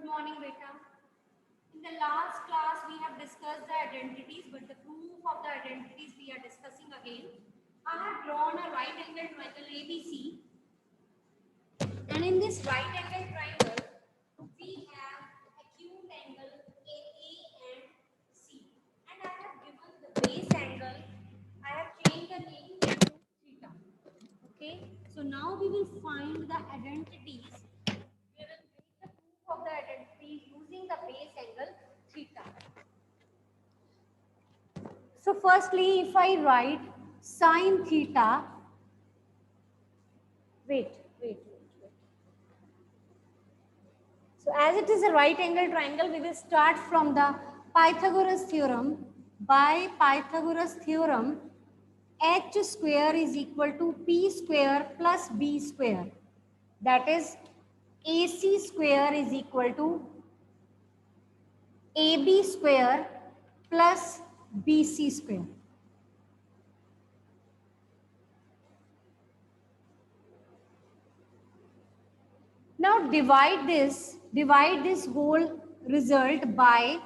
Good morning, beta. In the last class, we have discussed the identities, but the proof of the identities we are discussing again. I have drawn a right angle triangle ABC, and in this right angle triangle, we have acute angle AA and C. And I have given the base angle, I have changed the name to theta. Okay, so now we will find the identities. We will make the proof of the identities using the base angle theta. So firstly, if I write sine theta, wait. So as it is a right angle triangle, we will start from the Pythagoras theorem. By Pythagoras theorem, h square is equal to p square plus b square. That is AC square is equal to AB square plus BC square. Now divide this whole result by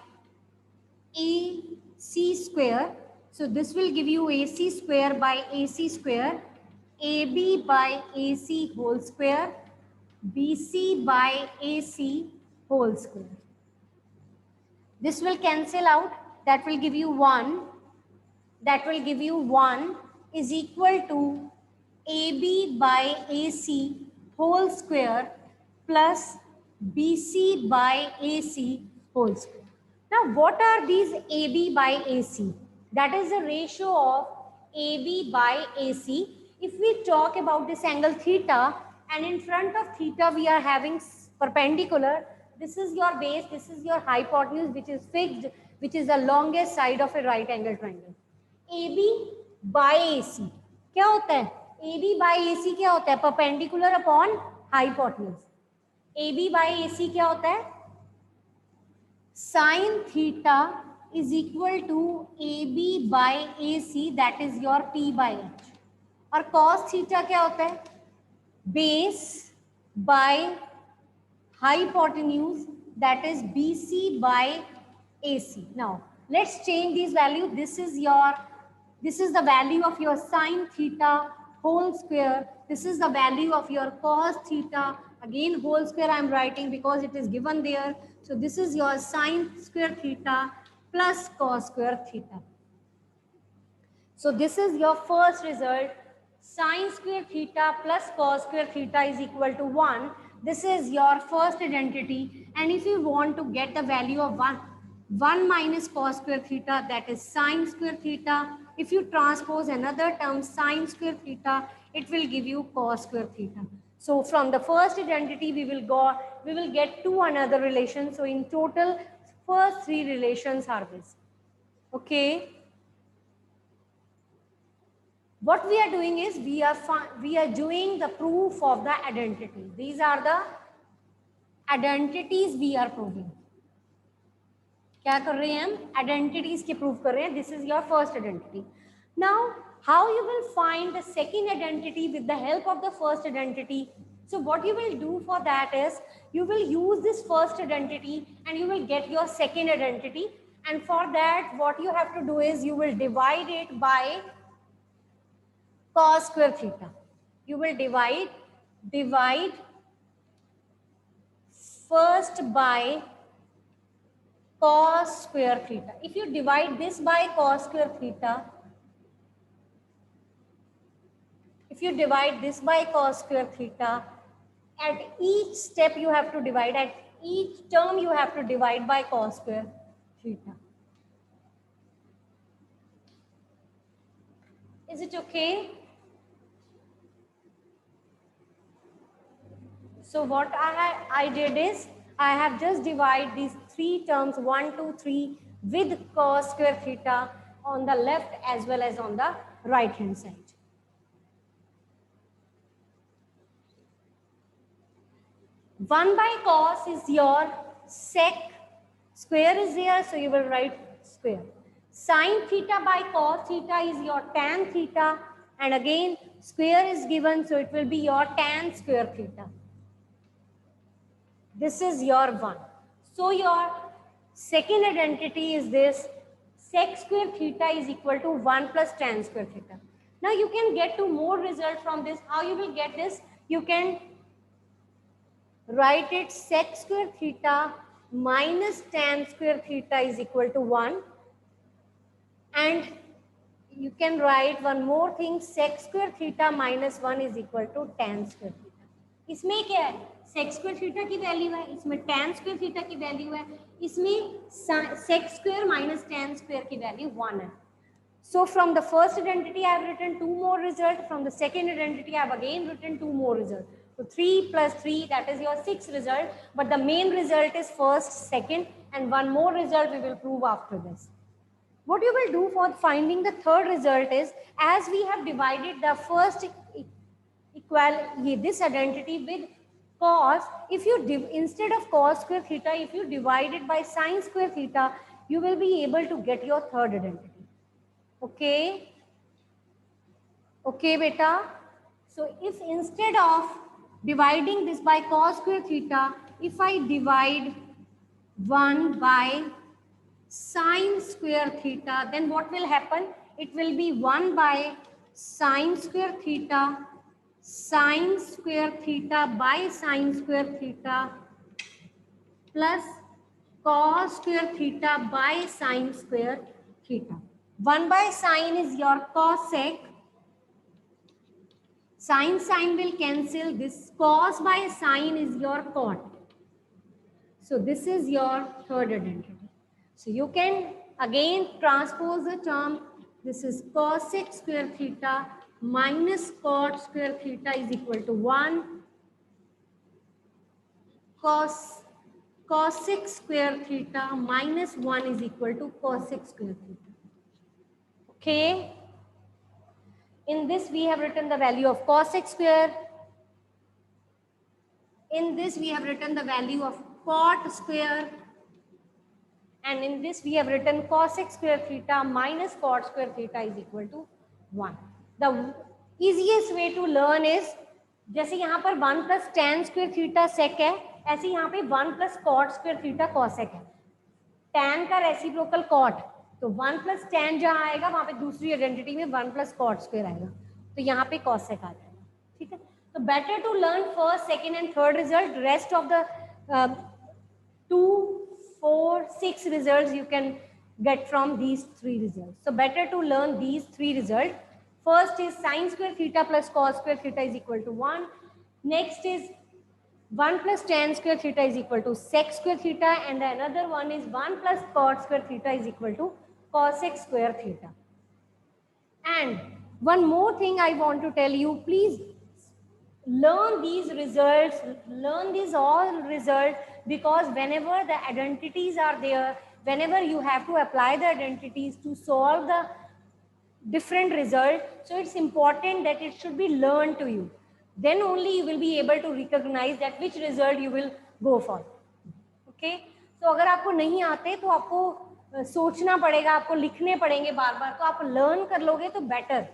AC square. So this will give you AC square by AC square, AB by AC whole square, BC by AC whole square. This will cancel out. That will give you 1. That will give you 1 is equal to AB by AC whole square plus BC by AC whole square. Now, what are these AB by AC? That is the ratio of AB by AC. If we talk about this angle theta, and in front of theta we are having perpendicular, this is your base, this is your hypotenuse which is fixed, which is the longest side of a right angle triangle. AB by AC क्या होता है? AB by AC क्या होता है? Perpendicular upon hypotenuse. AB by AC क्या होता है? Sin theta is equal to AB by AC, that is your P by H. और cos theta क्या होता है? Base by hypotenuse, that is BC by AC. Now let's change these values. This is the value of your sin theta whole square. This is the value of your cos theta. Again whole square I am writing because it is given there. So this is your sin square theta plus cos square theta. So this is your first result. Sin square theta plus cos square theta is equal to 1. This is your first identity. And if you want to get the value of 1 minus cos square theta, that is sin square theta. If you transpose another term sin square theta, it will give you cos square theta. So from the first identity we will get two another relations. So in total first three relations are this. Okay. What we are doing is we are doing the proof of the identity. These are the identities we are proving. क्या कर रहे हैं हम? Identities के prove कर रहे हैं. This is your first identity. Now, how you will find the second identity with the help of the first identity? So what you will do for that is you will use this first identity and you will get your second identity. And for that, what you have to do is you will divide it by cos square theta. You will divide first by cos square theta. If you divide this by cos square theta, at each step you have to divide, at each term you have to divide by cos square theta. Is it okay? So what I did is I have just divided these three terms 1, 2, 3 with cos square theta on the left as well as on the right hand side. One by cos is your sec, square is there, so you will write square. Sin theta by cos theta is your tan theta, and again square is given, so it will be your tan square theta. This is your 1. So your second identity is this: sec square theta is equal to 1 plus tan square theta. Now you can get to more result from this. How you will get this? You can write it sec square theta minus tan square theta is equal to 1. And you can write one more thing, sec square theta minus 1 is equal to tan square theta. इसमें क्या है? sec square theta की value है, इसमें tan square theta की value है, इसमें sec square minus tan square की वैल्यू 1 है. So from the first identity I have written 2 more results, from the second identity I have again written 2 more results. So 3 plus 3, that is your 6th result, but the main result is first, second, and one more result we will prove after this. What you will do for finding the third result is, as we have divided the first this identity with cos, if you instead of cos square theta, if you divide it by sin square theta, you will be able to get your third identity. Okay? Okay, beta. So if instead of dividing this by cos square theta, if I divide 1 by sin square theta, then what will happen? It will be 1 by sin square theta by sin square theta plus cos square theta by sin square theta. 1 by sin is your cosec. Sin will cancel. This cos by sin is your cot. So this is your third identity. So you can again transpose the term. This is cosec square theta minus cot square theta is equal to 1. Cosec square theta minus 1 is equal to cosec square theta. Okay. In this we have written the value of cosec square. In this we have written the value of cot square. And in this we have written cosec square theta minus cot square theta is equal to 1. The easiest way to learn is, जैसे यहाँ पर 1 plus tan square theta sec है, ऐसे यहाँ पे 1 plus cot square theta cosec है. tan का reciprocal cot, तो 1 plus tan जहाँ आएगा वहाँ पे दूसरी आइडेंटिटी में 1 plus cot square आएगा, तो यहाँ पे cosec आ जाएगा. ठीक है? तो better to learn first, second and third result. Rest of the 2, 4, 6 results you can get from these 3 results. So better to learn these 3 results. First is sin square theta plus cos square theta is equal to 1. Next is 1 plus tan square theta is equal to sec square theta, and the another one is 1 plus cot square theta is equal to cosec square theta. And one more thing I want to tell you, please learn these results, learn these all results, because whenever the identities are there, whenever you have to apply the identities to solve the different result, so it's important that it should be learned to you. Then only you will be able to recognize that which result you will go for. Okay? So अगर आपको नहीं आते तो आपको सोचना पड़ेगा, आपको लिखने पड़ेंगे बार बार, तो आप लर्न कर लोगे तो बेटर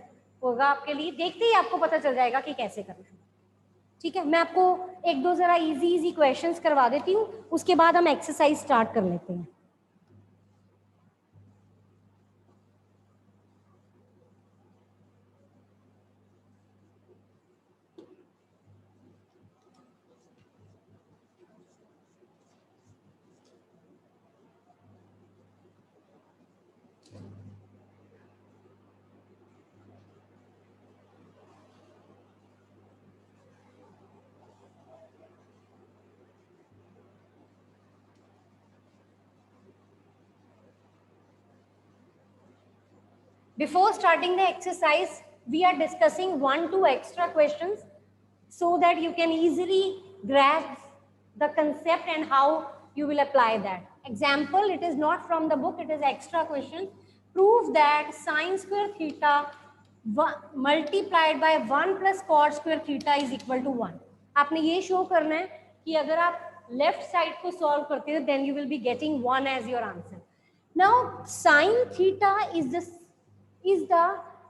होगा आपके लिए. देखते ही आपको पता चल जाएगा कि कैसे करना है. ठीक है? मैं आपको 1-2 जरा इजी क्वेश्चंस करवा देती हूँ, उसके बाद हम एक्सरसाइज स्टार्ट कर लेते हैं. Before starting the exercise, we are discussing 1-2 extra questions so that you can easily grasp the concept and how you will apply that. Example, it is not from the book, it is extra question. Prove that sin square theta multiplied by 1 plus cot square theta is equal to 1. आपने ये show करना है कि अगर आप left side को solve करते हो, then you will be getting 1 as your answer. Now, sin theta is the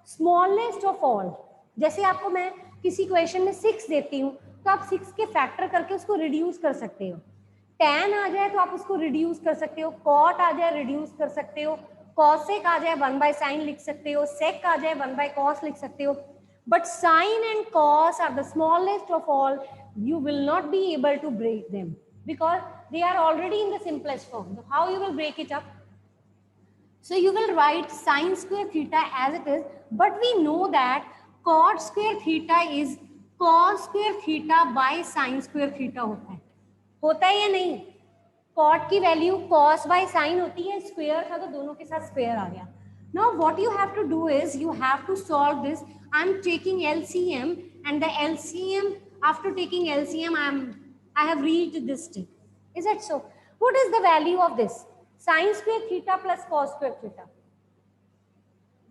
smallest of all. जैसे आपको मैं किसी क्वेश्चन में 6 देती हूँ, तो आप 6 के फैक्टर करके उसको रिड्यूस कर सकते हो. tan आ जाए तो आप उसको रिड्यूस कर सकते हो, cot आ जाए रिड्यूस कर सकते हो, cosec आ जाए 1 by sin लिख सकते हो, sec आ जाए 1 by cos लिख सकते हो. But sin and cos are the smallest of all. You will not be able to break them because they are already in the simplest form. So how you will break it up? So you will write sin square theta as it is, but we know that cot square theta is cos square theta by sin square theta होता है या नहीं? cot की value cos by sin होती है, square था तो दोनों के साथ स्क्वायर आ गया. Now what you have to do is you have to solve this. I am taking LCM and the LCM, after taking LCM I have reached this step. Is it so? What is the value of this? Sin square theta plus cos square theta.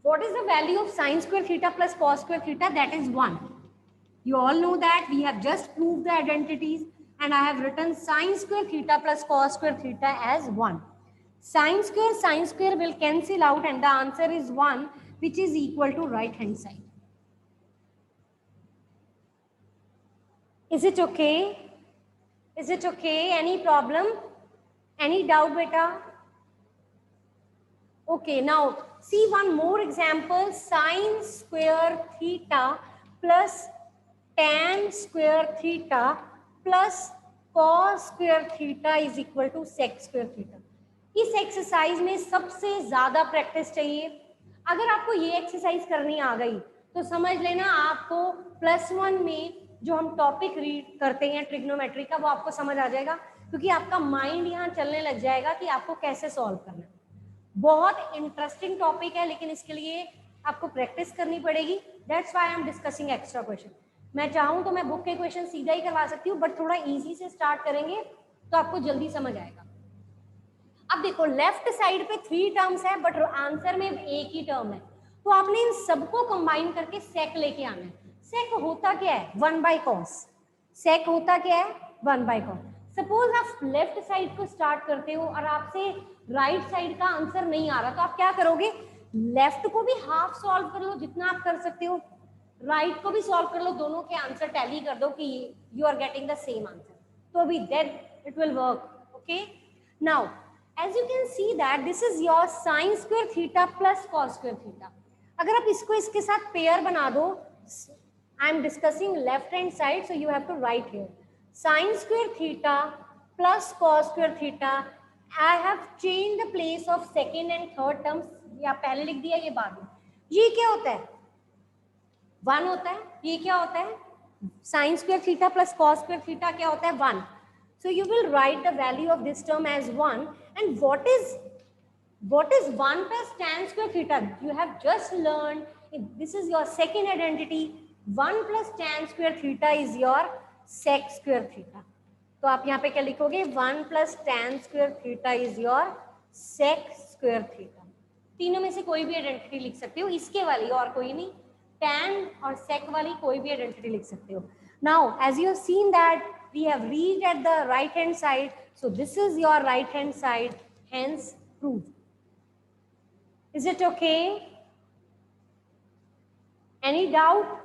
What is the value of sin square theta plus cos square theta? That is 1. You all know that we have just proved the identities and I have written sin square theta plus cos square theta as 1. Sin square will cancel out and the answer is 1, which is equal to right hand side. Is it okay? Is it okay? Any problem? Any doubt, beta? Okay, now see one more example. Sin square theta plus tan square theta plus cos square theta is equal to sec square theta. इस exercise में सबसे ज्यादा practice चाहिए. अगर आपको ये exercise करनी आ गई तो समझ लेना आपको +1 में जो हम टॉपिक रीड करते हैं ट्रिग्नोमेट्री का वो आपको समझ आ जाएगा, क्योंकि आपका माइंड यहाँ चलने लग जाएगा कि आपको कैसे सॉल्व करना है. बहुत इंटरेस्टिंग टॉपिक है, लेकिन इसके लिए आपको प्रैक्टिस करनी पड़ेगी. That's why I am discussing extra question. मैं चाहूँ तो मैं बुक के क्वेश्चन सीधा ही करवा सकती हूँ, बट थोड़ा इजी से स्टार्ट करेंगे तो आपको जल्दी समझ आएगा. अब देखो लेफ्ट साइड पे 3 टर्म्स है बट आंसर में एक ही टर्म है, तो आपने इन सबको कंबाइन करके सेक लेके आना है. सेक होता क्या है? 1 by cos. सेक होता क्या है? 1 by cos. सपोज आप लेफ्ट साइड को स्टार्ट करते हो और आपसे राइट साइड का आंसर नहीं आ रहा, तो आप क्या करोगे? लेफ्ट को भी हाफ सॉल्व कर लो जितना आप कर सकते हो, राइट को भी सॉल्व कर लो, दोनों के आंसर टैली कर दो कि you are getting the same answer, तो भी then it will work. Okay, now as you can see that this is your sin square theta plus cos square theta. अगर आप इसको इसके साथ पेयर बना दो, I am discussing left hand side, so you have to write here sin square theta plus cos square theta. I have changed the place of second and third terms. या पहले लिख दिया, ये बाद में. ये क्या होता है? 1 होता है. ये क्या होता है? sin square theta plus cos square theta क्या होता है? 1. So you will write the value of this term as 1. And what is 1 plus tan square theta? You have just learned, this is your second identity. 1 plus tan square theta is your sec square theta. तो आप यहाँ पे क्या लिखोगे? 1 plus tan square theta is your sec square theta. तीनों में से कोई भी आइडेंटिटी लिख सकते हो, इसके वाली और कोई नहीं. tan और sec वाली कोई भी आइडेंटिटी लिख सकते हो. Now as you have seen that we have reached at the right hand side, so this is your right hand side, hence proved. Is it okay? Any doubt?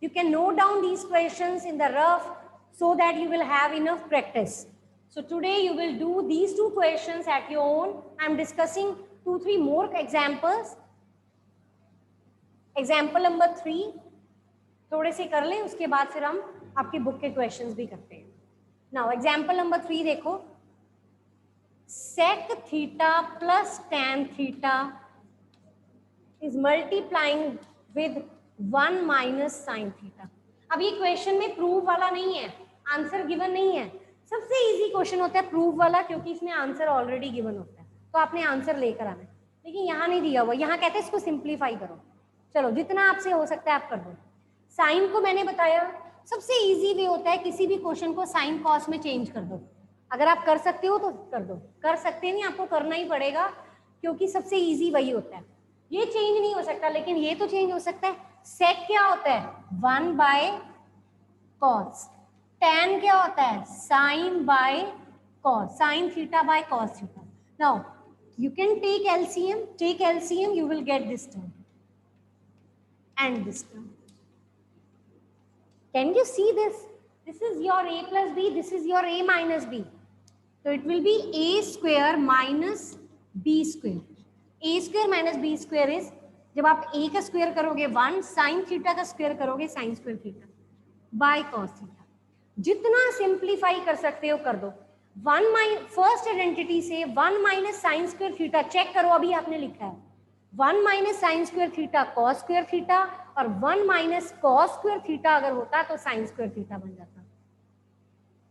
You can note down these questions in the rough so that you will have enough practice. So today you will do these 2 questions at your own. I am discussing 2-3 more examples. Example number 3 थोड़े से कर लें, उसके बाद फिर हम आपकी book के क्वेश्चंस भी करते हैं. नाउ एग्जाम्पल नंबर 3 देखो. sec theta plus tan theta is multiplying with 1 minus sin theta. अब ये क्वेश्चन में प्रूव वाला नहीं है, आंसर गिवन नहीं है. सबसे इजी क्वेश्चन होता है प्रूव वाला, क्योंकि इसमें आंसर ऑलरेडी गिवन होता है, तो आपने आंसर लेकर आना है. लेकिन यहाँ नहीं दिया हुआ, यहाँ कहते हैं इसको सिंप्लीफाई करो. चलो जितना आपसे हो सकता है आप कर दो. साइन को मैंने बताया सबसे इजी वे होता है, किसी भी क्वेश्चन को साइन कॉस में चेंज कर दो. अगर आप कर सकते हो तो कर दो, कर सकते नहीं आपको करना ही पड़ेगा, क्योंकि सबसे इजी वही होता है. ये चेंज नहीं हो सकता, लेकिन ये तो चेंज हो सकता है. सेक क्या होता है? 1 बाय कॉस. टैन क्या होता है? Sine by cos, sine theta by cos theta. Now you can take LCM, you will get this term and this term. Can you see this? This is your a plus b, this is your a minus b. तो it will be A square minus B square. A square minus B square is, जब आप A का square करोगे 1, sine theta का square करोगे sine square theta by cos theta. जितना simplify कर सकते हो कर दो. फर्स्ट आइडेंटिटी से 1 minus sine square theta check करो, अभी आपने लिखा है 1 minus sine square theta cos square theta, और 1 माइनस कॉस स्क्वायर थीटा अगर होता तो साइन स्क्वायर थीटा बन जाता.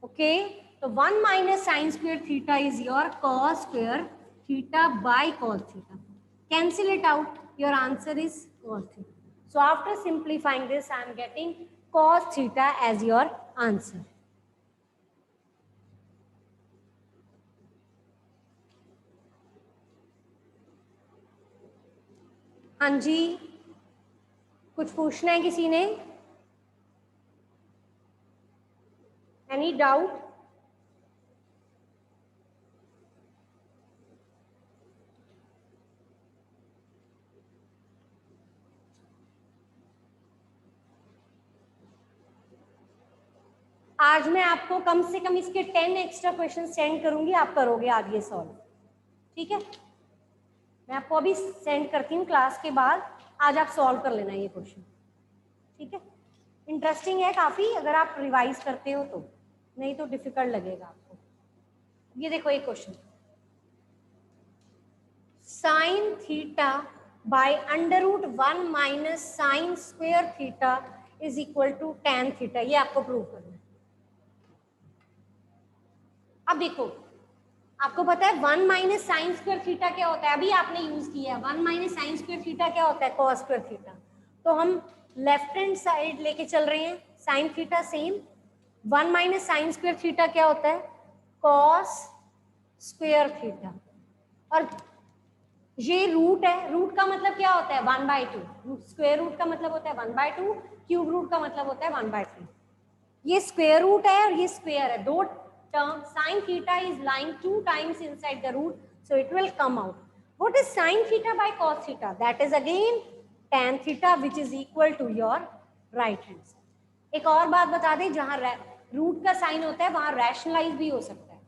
ओके, तो 1 minus sine square theta is your cos square theta by cos theta. Cancel it out, your answer is cos theta. So after simplifying this, I am getting cos theta as your answer. हाँ जी, कुछ पूछना है किसी ने? Any doubt? आज मैं आपको कम से कम इसके 10 एक्स्ट्रा क्वेश्चन सेंड करूंगी, आप करोगे आज ये सॉल्व. ठीक है, मैं आपको अभी सेंड करती हूँ क्लास के बाद. आज आप सॉल्व कर लेना ये क्वेश्चन. ठीक है, इंटरेस्टिंग है काफी अगर आप रिवाइज करते हो तो, नहीं तो डिफिकल्ट लगेगा आपको. ये देखो एक question, sine theta by under root 1 minus sine square theta is equal to tan theta. ये आपको प्रूव करना है. अब देखो, आपको पता है 1 माइनस साइन स्क्वायर थीटा क्या होता है, अभी आपने यूज किया है. 1 माइनस साइन स्क्वायर थीटा क्या होता है, कॉस स्क्वायर थीटा. तो हम लेफ्ट हैंड साइड लेके चल रहे हैं, sine theta same. 1 minus sine square theta क्या होता है, कॉस स्क्वायर थीटा. और ये रूट है, रूट का मतलब क्या होता है 1/2. स्क्वायर रूट का मतलब होता है 1/2, क्यूब रूट का मतलब होता है 1/3. ये स्क्वायर रूट है और ये स्क्वायर है, दो term. Sin theta is lying 2 times inside the root, so it will come out. What is sin theta by cos theta? That is again tan theta, which is equal to your right hand side. एक और बात बता दें, जहां root का sign होता है वहां रैशनलाइज भी हो सकता है,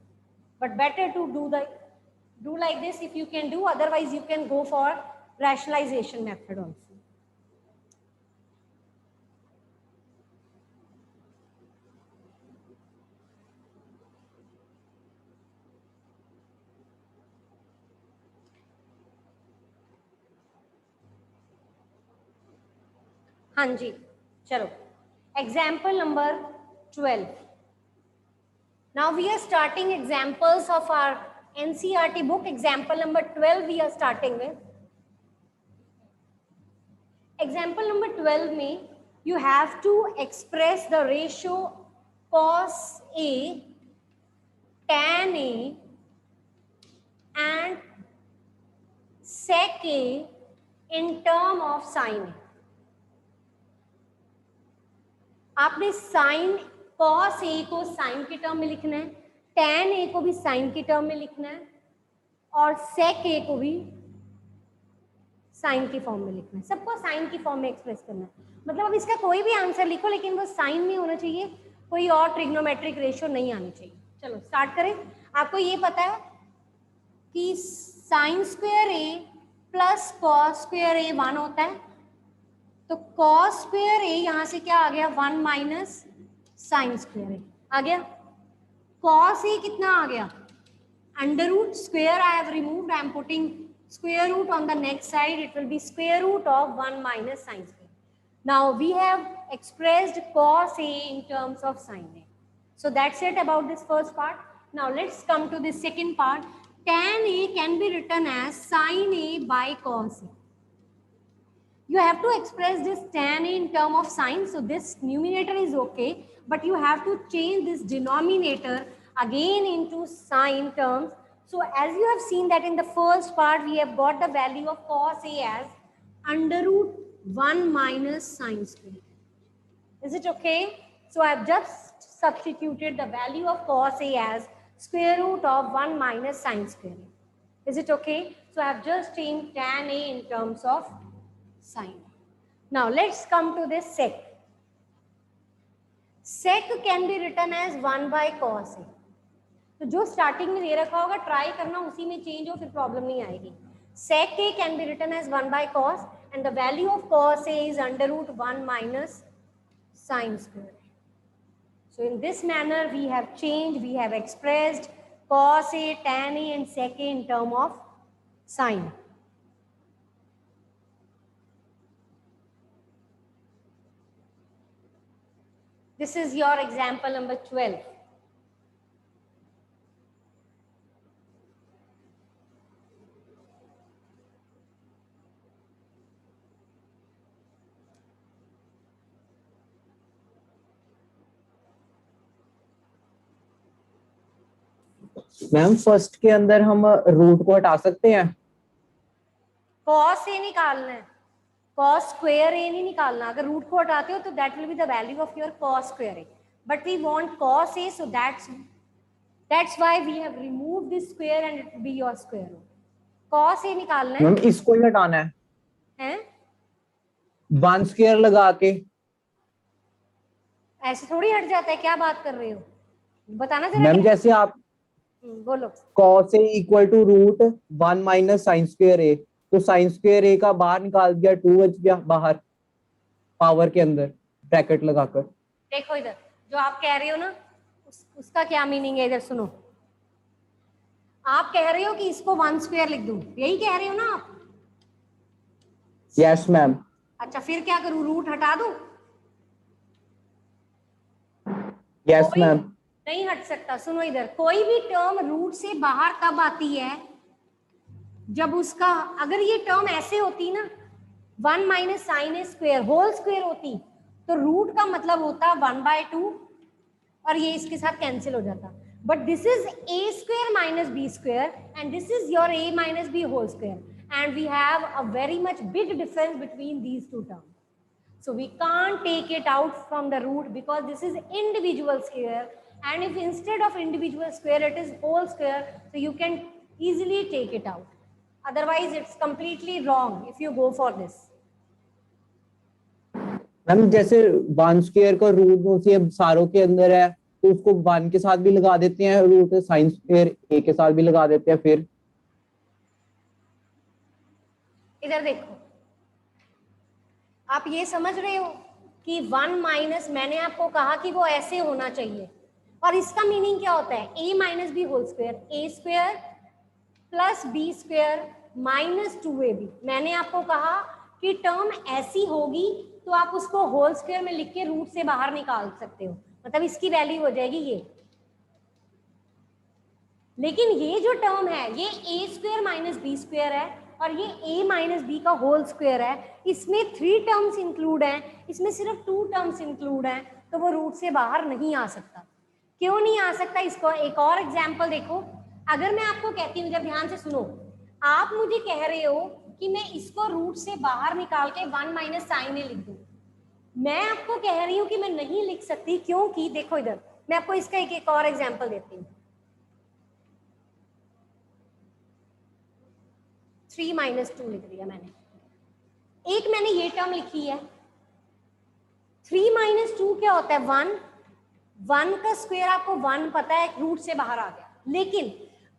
but better to do like this if you can do, otherwise you can go for rationalization method also. हाँ जी, चलो example number 12. Now we are starting examples of our NCERT book. Example number 12 we are starting with. Example number 12 में you have to express the ratio cos A, tan A and sec A in term of sin A. आपने sine cos A को sign के term में लिखना है, tan A को भी sign के टर्म में लिखना है, और सेक ए को भी साइन की फॉर्म में लिखना है. सबको साइन की फॉर्म में एक्सप्रेस करना है. मतलब अब इसका कोई भी आंसर लिखो, लेकिन वो साइन में होना चाहिए, कोई और ट्रिग्नोमेट्रिक रेशियो नहीं आनी चाहिए. चलो स्टार्ट करें. आपको ये पता है कि साइन स्क्वायर ए प्लस कॉस स्क्वायर ए 1 होता है, तो कॉस स्क्वायर ए यहां से क्या आ गया 1 माइनस साइन स्क्वायर ए आ गया. कॉस ए कितना आ गया under root, square I have removed, I am putting square root on the next side, it will be square root of 1 minus sin square. Now we have expressed cos A in terms of sin A. So that's it about this first part. Now let's come to the second part. Tan A can be written as sin A by cos A. You have to express this tan A in term of sin, so this numerator is okay, but you have to change this denominator again into sin terms. So as you have seen that in the first part, we have got the value of cos A as under root 1 minus sin square. Is it okay? So I have just substituted the value of cos A as square root of 1 minus sin square. Is it okay? So I have just changed tan A in terms of sin. Now let's come to this sec. Sec can be written as 1 by cos A. तो जो starting में दे रखा होगा try करना उसी में change हो, फिर प्रॉब्लम नहीं आएगी. Sec A can be written as 1 by cos and the value of cos A is under root 1 minus sin square. So in this manner we have changed, we have expressed cos A, tan A and sec A in term of sine. This is your example number 12. Ma'am first के अंदर हम root को हटा सकते हैं. Cos A निकालना है, cos square A नहीं निकालना. अगर रूट को हटाते हो तो that will be the value of your cos square A. But we want cos A, so that's why we have removed this square and it will be your square root. Cos A निकालना है. Ma'am इसको ही हटाना है. हैं? 1 square लगा के. ऐसे थोड़ी हट जाता है, क्या बात कर रहे हो, बताना जरा. मैम जैसे आप बोलो. cos A equal to root 1 minus sine square a, तो साइन स्क्वायर ए का बाहर निकाल दिया, 2 बच गया बाहर पावर के अंदर ब्रैकेट लगाकर. देखो इधर जो आप कह रहे हो ना, उसका क्या मीनिंग है, इधर सुनो. आप कह रहे हो कि इसको 1 स्क्वायर लिख दूं, यही कह रहे हो ना आप? Yes ma'am. अच्छा फिर क्या करूं, रूट हटा दूं? Yes ma'am. नहीं हट सकता. सुनो इधर, कोई भी टर्म रूट से बाहर कब आती है, जब उसका, अगर ये टर्म ऐसे होती ना 1 माइनस साइन ए स्क्वायर होल स्क्वायर होती, तो रूट का मतलब होता 1/2 और ये इसके साथ कैंसिल हो जाता. But this is a square minus b square and this is your a minus b whole square and we have a very much big difference between these two terms. So we can't take it out from the root because this is individual square, and if instead of individual square it is whole square, so you can easily take it out. Otherwise it's completely wrong if you go for this. Ma'am जैसे 1 square का root उसी सारों के अंदर है, तो उसको 1 के साथ भी लगा देते हैं रूट, साइन स्क्वायर ए के साथ भी लगा देते हैं. फिर इधर देखो, आप ये समझ रहे हो कि 1 माइनस, मैंने आपको कहा कि वो ऐसे होना चाहिए, और इसका मीनिंग क्या होता है, a माइनस B whole square, A square plus B square minus 2ab. मैंने आपको कहा कि टर्म ऐसी होगी तो आप उसको होल स्क्वायर में लिख के रूट से बाहर निकाल सकते हो, मतलब इसकी वैल्यू हो जाएगी ये. लेकिन ये जो टर्म है ये ए स्क्वायर माइनस बी स्क्वायर है और ये a माइनस बी का होल स्क्वायर है. इसमें 3 टर्म्स इंक्लूड हैं, इसमें सिर्फ 2 टर्म्स इंक्लूड हैं, तो वो रूट से बाहर नहीं आ सकता. क्यों नहीं आ सकता, इसको एक और एग्जांपल देखो. अगर मैं आपको कहती हूँ, जब ध्यान से सुनो, आप मुझे कह रहे हो कि मैं इसको रूट से बाहर निकाल के 1 माइनस साइन ए लिख दूं, मैं आपको कह रही हूँ कि मैं नहीं लिख सकती, क्योंकि देखो इधर मैं आपको इसका एक और एग्जाम्पल देती हूँ. 3 माइनस 2 लिख दिया मैंने. एक मैंने ये टर्म लिखी है. 3 माइनस 2 क्या होता है, 1 का स्क्वायर आपको 1 पता है, रूट से बाहर आ गया. लेकिन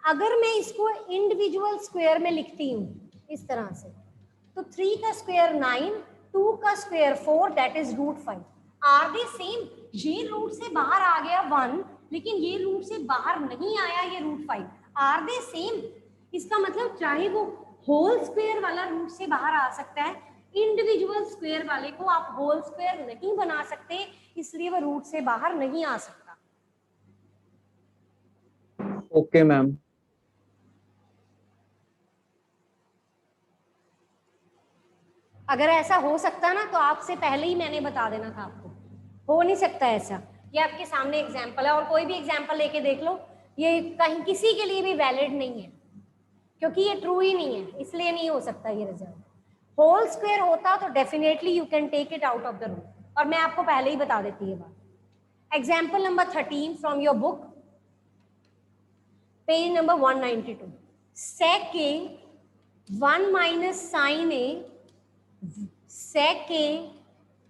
अगर मैं इसको इंडिविजुअल स्क्वायर में लिखती हूँ इस तरह से, तो 3 का स्क्वायर 9, 2 का square 4, that is root 5. Are they same? ये रूट से बाहर आ गया 1, लेकिन ये रूट से बाहर नहीं आया ये रूट 5. Are they same? इसका मतलब चाहे वो होल स्क्वायर वाला रूट से बाहर आ सकता है, इंडिविजुअल स्क्वायर वाले को आप होल स्क्वायर नहीं बना सकते, इसलिए वो रूट से बाहर नहीं आ सकता. Okay ma'am. अगर ऐसा हो सकता ना तो आपसे पहले ही मैंने बता देना था आपको. हो नहीं सकता ऐसा. ये आपके सामने एग्जाम्पल है, और कोई भी एग्जाम्पल लेके देख लो, ये कहीं किसी के लिए भी वैलिड नहीं है, क्योंकि ये ट्रू ही नहीं है, इसलिए नहीं हो सकता ये रिजल्ट. होल स्क्वायर होता तो definitely you can take it out of the root, और मैं आपको पहले ही बता देती है बात. Example number 13 from your book, page number 192. sec a 1 minus sine A sec a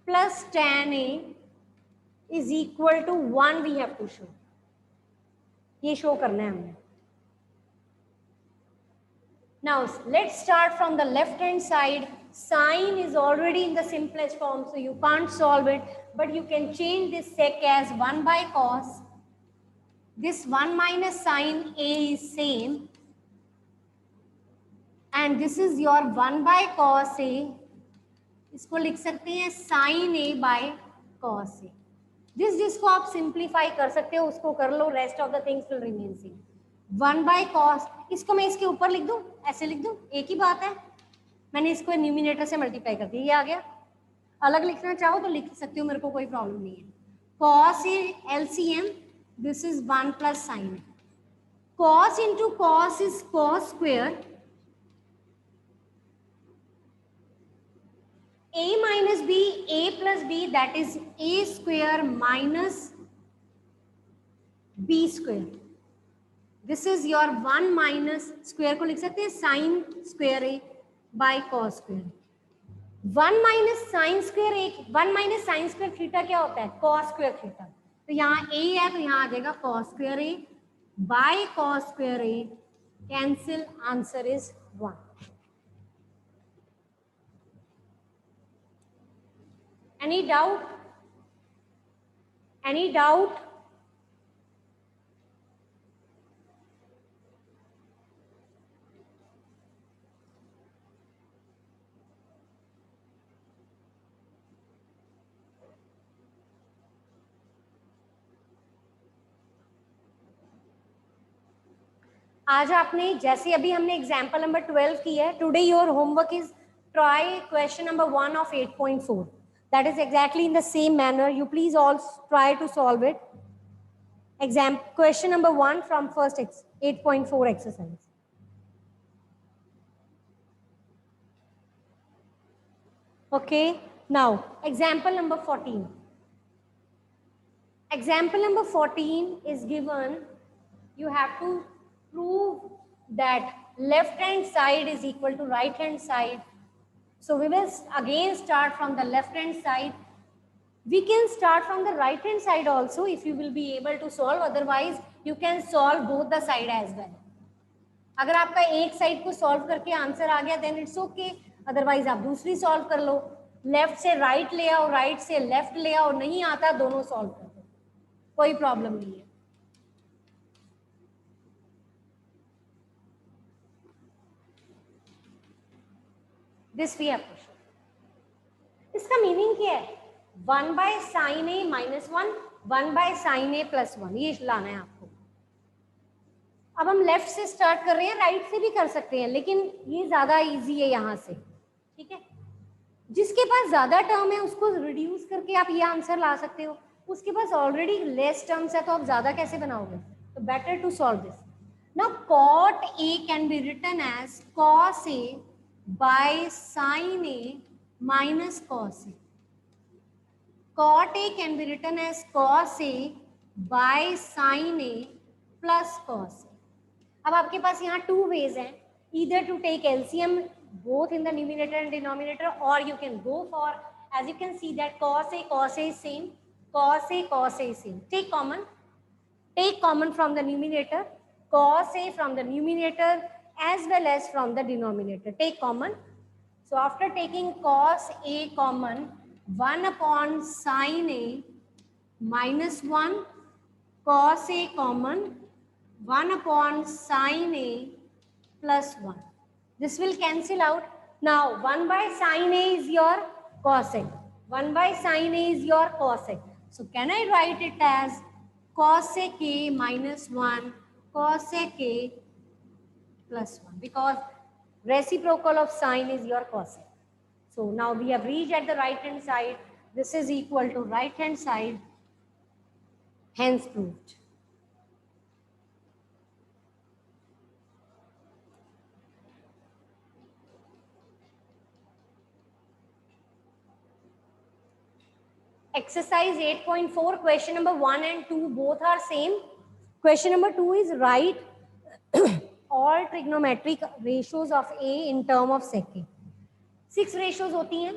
plus tan a is equal to 1 we have to show. ये शो करना है हमने. Now let's start from the left hand side. Sine is already in the simplest form, so you can't solve it, but you can change this sec as 1 by cos. This 1 minus sine A is same, and this is your 1 by cos A. इसको लिख सकते हैं sin A by cos A. जिसको आप simplify कर सकते हो उसको कर लो, rest of the things will remain same. 1 by cos, इसको मैं इसके ऊपर लिख दूं, ऐसे लिख दूं, एक ही बात है. मैंने इसको न्यूमिनेटर से मल्टीप्लाई कर दिया, ये आ गया. अलग लिखना चाहो तो लिख सकते हो, मेरे को कोई प्रॉब्लम नहीं है. Cos LCM, this is 1 plus sign. Cos into cos is cos square. A minus B, A plus B, that is A square minus B square. This is your 1 minus square को लिख सकते हैं sin square A by cos square. 1 minus sin square A, 1 minus sin square theta क्या होता है? cos square theta. तो यहाँ A है तो यहाँ आ जाएगा cos square A by cos square A. Cancel, answer is 1. Any doubt? Any doubt? आज आपने जैसे अभी हमने एग्जाम्पल नंबर 12 की है. Today your homework is try question number 1 of 8.4. That is exactly in the same manner. You please all try to solve it. Question number 1 from first 8.4 exercise. Okay, now example number 14. Example number 14 is given. You have to prove that left hand side is equal to right hand side. So we will again start from the left hand side. We can start from the right hand side also if you will be able to solve. Otherwise you can solve both the side as well. अगर आपका एक side को solve करके answer आ गया then it's okay. Otherwise आप दूसरी solve कर लो. Left से राइट ले आओ, राइट से लेफ्ट ले आओ, नहीं आता दोनों सॉल्व कर दो, कोई प्रॉब्लम नहीं है. This we have to show. इसका मीनिंग क्या है? 1 by sin A minus 1, 1 by sin A plus 1, ये लाना है आपको. अब हम लेफ्ट से स्टार्ट कर रहे हैं, राइट से भी कर सकते हैं, लेकिन ये ज्यादा इजी है यहाँ से. ठीक है, जिसके पास ज्यादा टर्म है उसको रिड्यूस करके आप ये आंसर ला सकते हो. उसके पास ऑलरेडी लेस टर्म्स है तो आप ज्यादा कैसे बनाओगे? तो better to solve this. Now cot A can be written as cos A by sin A minus cos A. Cot A can be written as cos A by sin A plus cos A. अब आपके पास यहाँ two ways हैं. Either to take LCM both in the numerator and denominator, or you can go for, as you can see that cos A is same, cos A is same. Take common from the numerator, cos A from the numerator as well as from the denominator. Take common. So after taking cos A common, 1 upon sin A minus 1, cos A common, 1 upon sin A plus 1. This will cancel out. Now 1 by sin A is your cosec. 1 by sin A is your cosec. So can I write it as cosec A minus 1, cosec A plus 1, because reciprocal of sine is your cosec. So now we have reached at the right hand side. This is equal to right hand side, hence proved. Exercise 8.4, question number 1 and 2 both are same. Question number 2 is write all trigonometric ratios of A in term of sec A. 6 ratios होती हैं.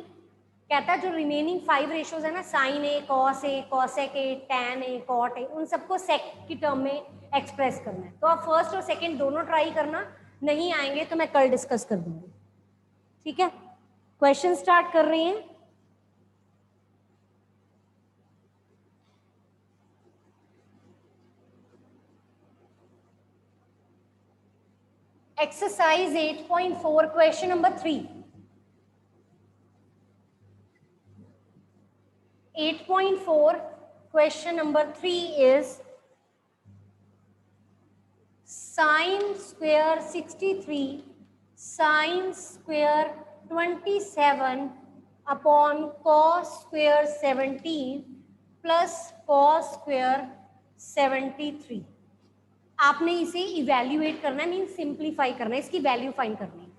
कहता है जो remaining 5 ratios है ना, sine A, cos A, cosec A, tan A, cot A, उन सबको सेक की टर्म में एक्सप्रेस करना है। तो आप फर्स्ट और सेकंड दोनों ट्राई करना, नहीं आएंगे तो मैं कल डिस्कस कर दूंगी। ठीक है, क्वेश्चन स्टार्ट कर रहे हैं। Exercise 8.4 question number 3। 8.4 question number 3 is sine square 63 sine square 27 upon cos square 17 plus cos square 73। आपने इसे इवेल्युएट करना है, मीन सिंप्लीफाई करना है, इसकी वैल्यू फाइंड करनी है।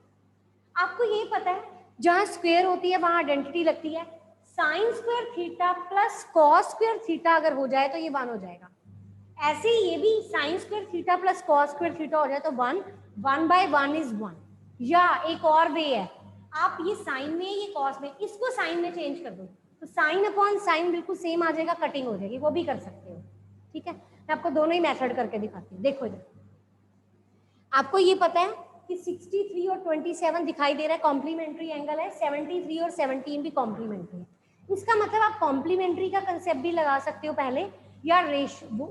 आपको ये पता है जहां स्क्वायर होती है वहां आइडेंटिटी लगती है। Sign square theta plus cos square theta अगर हो जाए तो ये 1 हो जाएगा। ऐसे ही ये भी sine square theta plus cos square theta हो जाए तो 1, 1/1 इज 1। या एक और वे है, आप ये साइन में ये कॉस में, इसको साइन में चेंज कर दो तो साइन अपॉन साइन बिल्कुल सेम आ जाएगा, कटिंग हो जाएगी, वो भी कर सकते हो। ठीक है, मैं आपको दोनों ही मेथड करके दिखाती हूँ। देखो इधर, आपको ये पता है कि 63 और 27 दिखाई दे रहा है, कॉम्प्लीमेंट्री एंगल है। 73 और 17 भी कॉम्प्लीमेंट्री है। इसका मतलब आप कॉम्प्लीमेंट्री का कंसेप्ट भी लगा सकते हो पहले, या रेशियो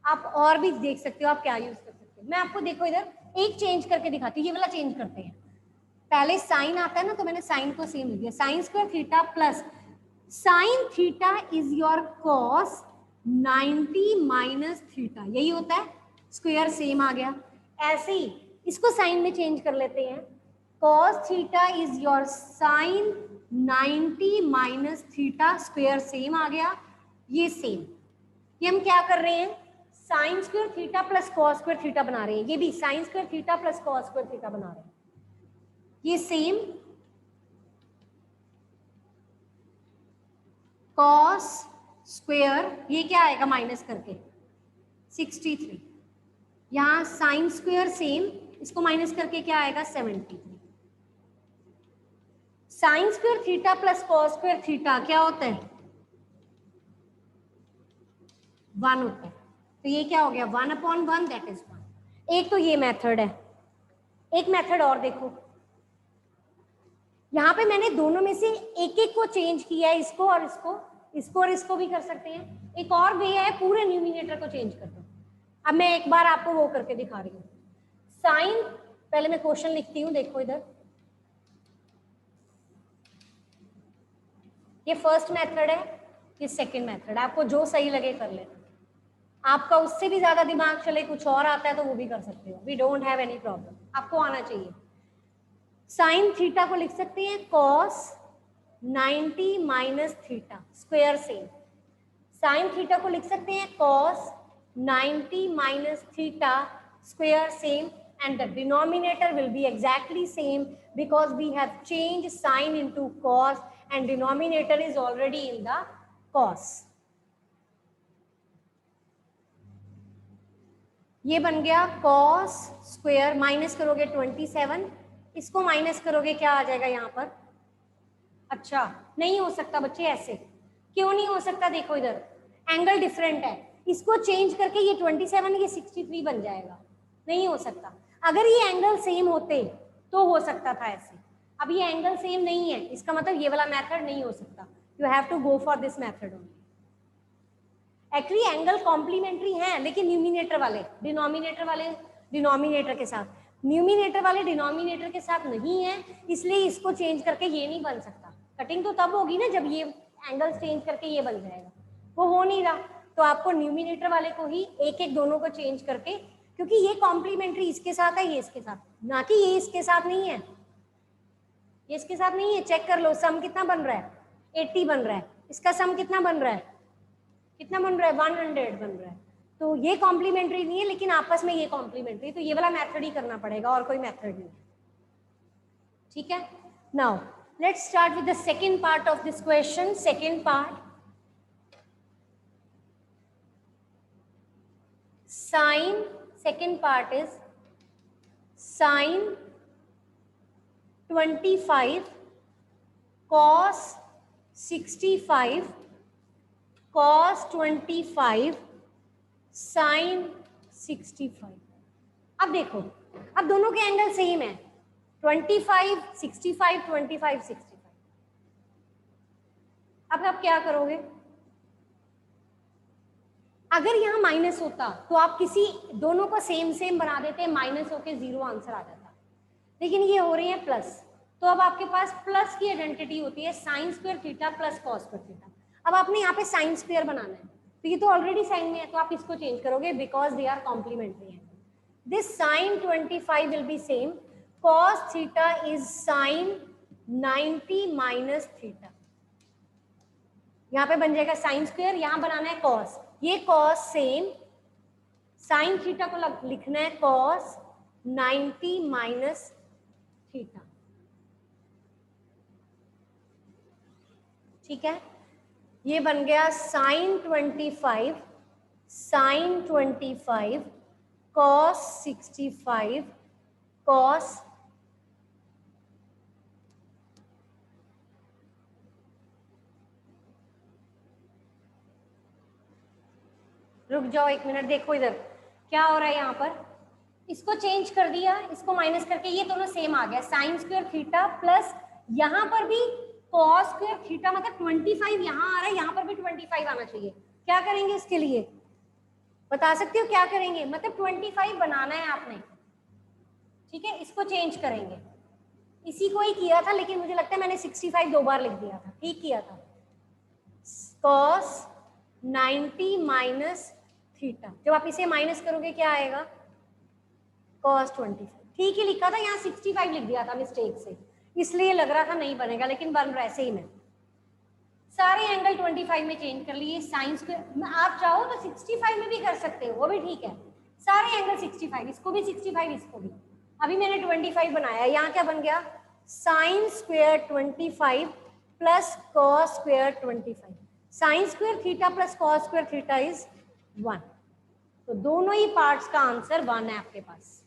आप और भी देख सकते हो, आप क्या यूज कर सकते हो। मैं आपको देखो इधर एक चेंज करके दिखाती हूँ, ये वाला चेंज करते हैं। पहले साइन आता है ना, तो मैंने साइन को सेम लिख दिया, sign square theta plus sine theta is your cos 90 minus theta, यही होता है, स्क्वायर सेम आ गया। ऐसे ही इसको साइन में चेंज कर लेते हैं, cos theta is your sine 90 minus theta, square same आ गया, ये सेम। ये हम क्या कर रहे हैं, sine square theta plus cos square theta बना रहे हैं। ये भी sine square theta plus cos square theta बना रहे हैं, ये सेम। कॉस स्क्वायर ये क्या आएगा माइनस करके 63, यहाँ साइन स्क्वायर सेम, इसको माइनस करके क्या आएगा 73। Sign square theta plus cos square theta क्या होता है 1 होता है, तो ये क्या हो गया 1/1, दैट इज 1। एक तो ये मेथड है। एक मेथड और देखो, यहाँ पे मैंने दोनों में से एक एक को चेंज किया है, इसको और इसको, इसको और इसको भी कर सकते हैं। एक और वे है, पूरे न्यूमिनेटर को चेंज कर दो। अब मैं एक बार आपको वो करके दिखा रही हूँ। साइन, पहले मैं क्वेश्चन लिखती हूँ, देखो इधर, ये फर्स्ट मेथड है, ये सेकंड मेथड है, आपको जो सही लगे कर लेना। आपका उससे भी ज्यादा दिमाग चले, कुछ और आता है तो वो भी कर सकते हो, we don't have any problem, आपको आना चाहिए। साइन थीटा को लिख सकते हैं cos 90 minus theta, square same. Sine theta को लिख सकते हैं cos 90 minus theta, square same, and the denominator will be exactly same because we have changed sine into cos and denominator is already in the cos. ये बन गया cos square, minus करोगे 27, इसको minus करोगे क्या आ जाएगा यहाँ पर। अच्छा नहीं हो सकता बच्चे ऐसे, क्यों नहीं हो सकता, देखो इधर एंगल डिफरेंट है, इसको चेंज करके ये 27 ये 63 बन जाएगा, नहीं हो सकता। अगर ये एंगल सेम होते तो हो सकता था ऐसे, अब ये एंगल सेम नहीं है, इसका मतलब ये वाला मेथड नहीं हो सकता, you have to go for this method only. Actually angle complementary है, लेकिन न्यूमिनेटर वाले डिनोमिनेटर वाले डिनोमिनेटर के साथ, न्यूमिनेटर वाले डिनोमिनेटर के साथ नहीं है, इसलिए इसको चेंज करके ये नहीं बन सकता। कटिंग तो तब होगी ना जब ये एंगल चेंज करके ये बन जाएगा, वो हो नहीं रहा, तो आपको न्यूमिनेटर वाले को ही एक एक दोनों को चेंज करके, क्योंकि ये कॉम्प्लीमेंट्री इसके साथ है, ये इसके साथ, ना कि ये इसके साथ नहीं है, ये इसके साथ नहीं है। चेक कर लो सम कितना बन रहा है 80 बन रहा है, इसका सम कितना बन रहा है, कितना बन रहा है 100 बन रहा है, तो ये कॉम्प्लीमेंट्री नहीं है, लेकिन आपस में ये कॉम्प्लीमेंट्री, तो ये वाला मेथड ही करना पड़ेगा और कोई मेथड नहीं है। ठीक है, now let's start with the second part of this question. Second part, sine, second part is sine 25 cos 65 cos 25 sin 65। अब देखो, अब दोनों के एंगल सेम है, 25 65 25 65। अब आप क्या करोगे, अगर यहाँ माइनस होता तो आप किसी दोनों को सेम सेम बना देते, माइनस होके 0 आंसर आ जाता, लेकिन ये हो रही है प्लस, तो अब आपके पास प्लस की आइडेंटिटी होती है sign square theta plus cos square theta. अब आपने यहाँ पे साइन स्क्वायर बनाना है, तो ये तो ऑलरेडी साइन में है, तो आप इसको चेंज करोगे बिकॉज दे आर कॉम्प्लीमेंट्री है। This sine 25 will be same, cos theta is sine 90 minus theta. यहाँ पे बन जाएगा साइन स्क्वायर, यहाँ बनाना है कॉस, ये कॉस सेम, साइन थीटा को लिखना है कॉस 90 माइनस थीटा। ठीक है, ये बन गया साइन 25 कॉस 65 कॉस रुक जाओ एक मिनट, देखो इधर क्या हो रहा है, यहाँ पर इसको चेंज कर दिया, इसको माइनस करके ये दोनों सेम आ गया, साइन स्क्वायर थीटा प्लस यहाँ पर भी कॉस स्क्वायर थीटा, मतलब 25 यहाँ आ रहा है, यहाँ पर भी 25 आना चाहिए। क्या करेंगे इसके लिए, बता सकते हो क्या करेंगे, मतलब 25 बनाना है आपने, ठीक है, इसको चेंज करेंगे, इसी को ही किया था, लेकिन मुझे लगता है मैंने 65 दो बार लिख दिया था, ठीक किया था, कॉस 90 माइनस थीटा, जब आप इसे माइनस करोगे क्या आएगा, कॉस 25, ठीक ही लिखा था, यहाँ 65 लिख दिया था मिस्टेक से, इसलिए लग रहा था नहीं बनेगा, लेकिन बन रहा है सही में। सारे एंगल 25 में चेंज कर लिए, साइन स्क्वायर आप चाहो तो 65 में भी कर सकते हो, वो भी ठीक है, सारे एंगल 65, इसको भी 65 इसको भी, अभी मैंने 25 बनाया, यहाँ क्या बन गया, sine square 25 plus cos square 25, sign square theta plus cos square theta is 1, तो दोनों ही पार्ट्स का आंसर 1 है आपके पास।